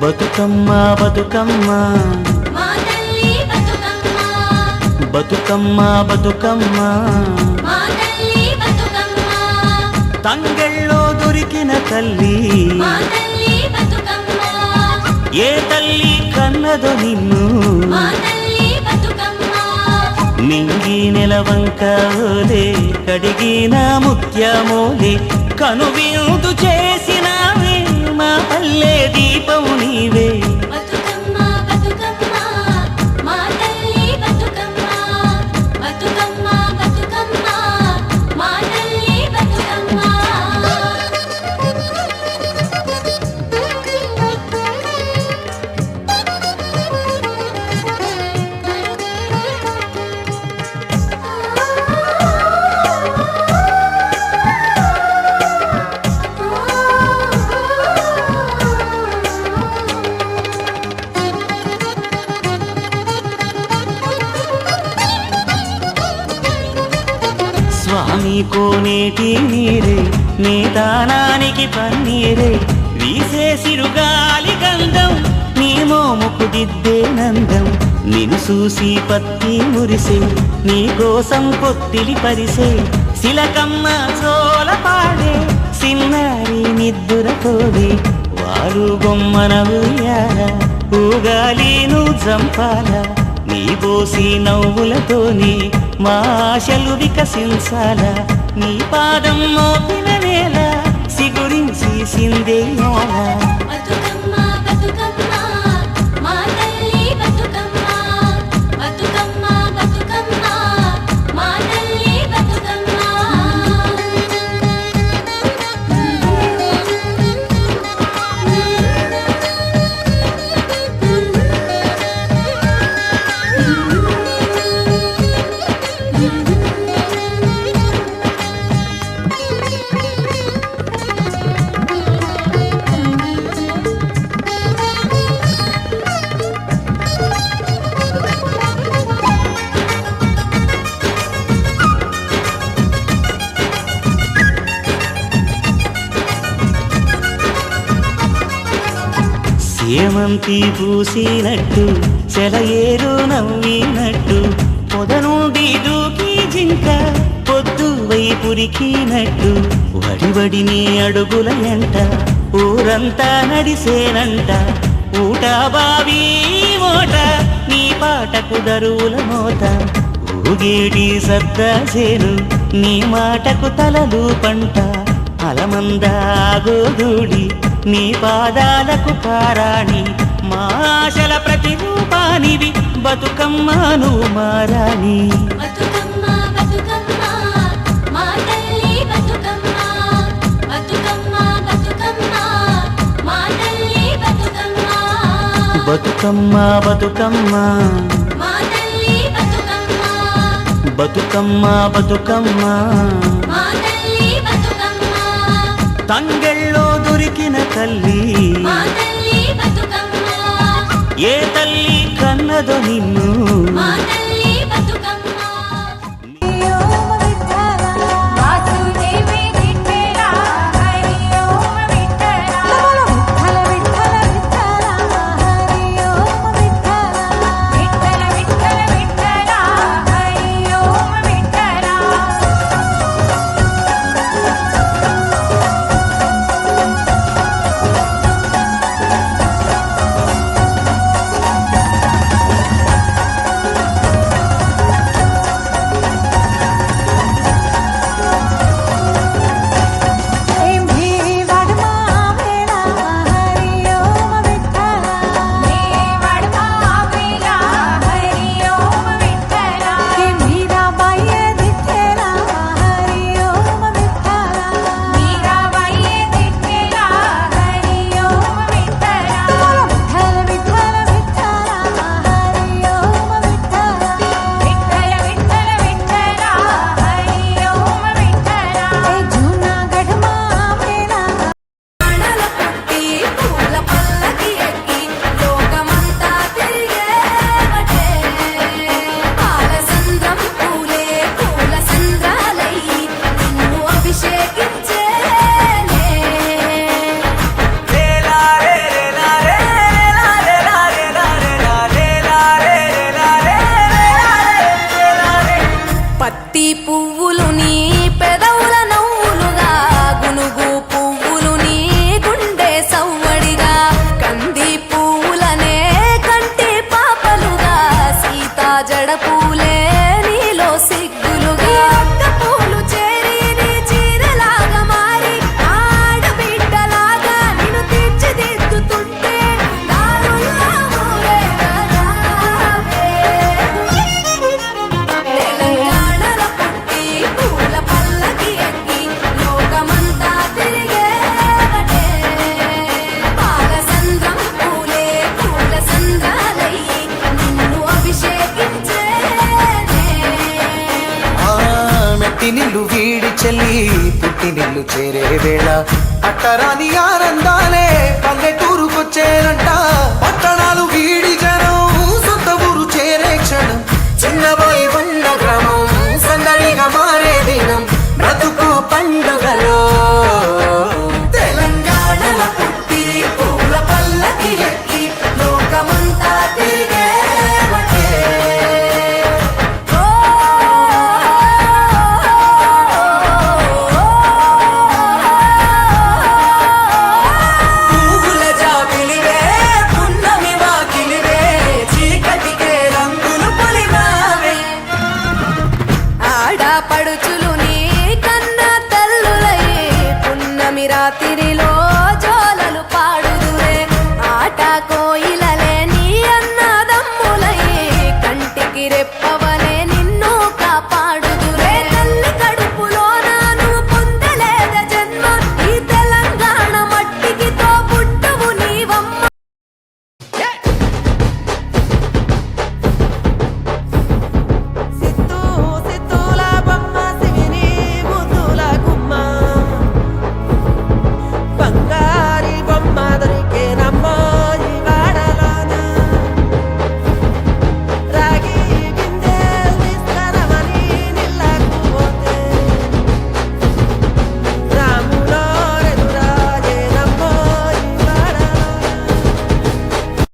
బతుకమ్మ బతుకమ్మ మా తల్లి బతుకమ్మ బతుకమ్మ బతుకమ్మ మా తల్లి బతుకమ్మ తంగెళ్ళో దొరికిన తల్లి మా తల్లి బతుకమ్మ ఏ తల్లి కన్నదో నిన్ను మా తల్లి బతుకమ్మ నింగి నెలవంక ఓలే కడిగిన ముత్యమోలే కనువిందు చేసినావే మా పల్లె దీపం నీవే బతుకమ్మ బతుకమ్మ మా తల్లి బతుకమ్మ బతుకమ్మ బతుకమ్మ మా తల్లి బతుకమ్మ స్వామి కోనేటి నీరే నీ దానానికి పన్నీరే వీసే సిరుగాలి గంధం నీ మోముకు దిద్దే నందం నిన్ను చూసి పత్తి మురిసే నీ కోసం పొత్తిలి పరిసే శిలకమ్మ చోల పాడే సిన్నారి నిద్దుర తోడే వారు బొమ్మన ఉయ్యాల ఊగాలి నువ్వు జంపాల నీ బోసి నవ్వులతోని మా ఆశలు వికసించాల నీ పాదం మోపిన వేళ సిగురించి సిందేయాల బతుకమ్మ బతుకమ్మ మా తల్లి బతుకమ్మ బతుకమ్మ బతుకమ్మ మా తల్లి బతుకమ్మ సేమంతి పూసినట్టు సెలయేరు నవ్వినట్టు పొద నుండి దూకి జింక పొద్దు వైపురికినట్టు వడివడిని అడుగుల ఎంట ఊరంతా నడిసేనంట ఊట బావి మోట నీ పాటకు దరువుల మోత ఊగేటి సద్దాసేను నీ మాటకు తలలు పంట అలమందాగోదూడి నీ పాదాలకు పారాణి మా ఆశల ప్రతిరూపానివి బతుకమ్మను మారాని బతుకమ్మ బతుకమ్మ మా తల్లి బతుకమ్మ బతుకమ్మ బతుకమ్మ మా తల్లి బతుకమ్మ బతుకమ్మ బతుకమ్మ మా తల్లి బతుకమ్మ బతుకమ్మ బతుకమ్మ మా తల్లి బతుకమ్మ తంగెళ్ళో దొరికిన తల్లి మా తల్లి బతుకమ్మ ఏ తల్లి కన్నదో నిన్ను మా తల్లి బతుకమ్మ చెల్లి పుట్టినిల్లు చేరే వేళ అట్టరాని ఆనందాలే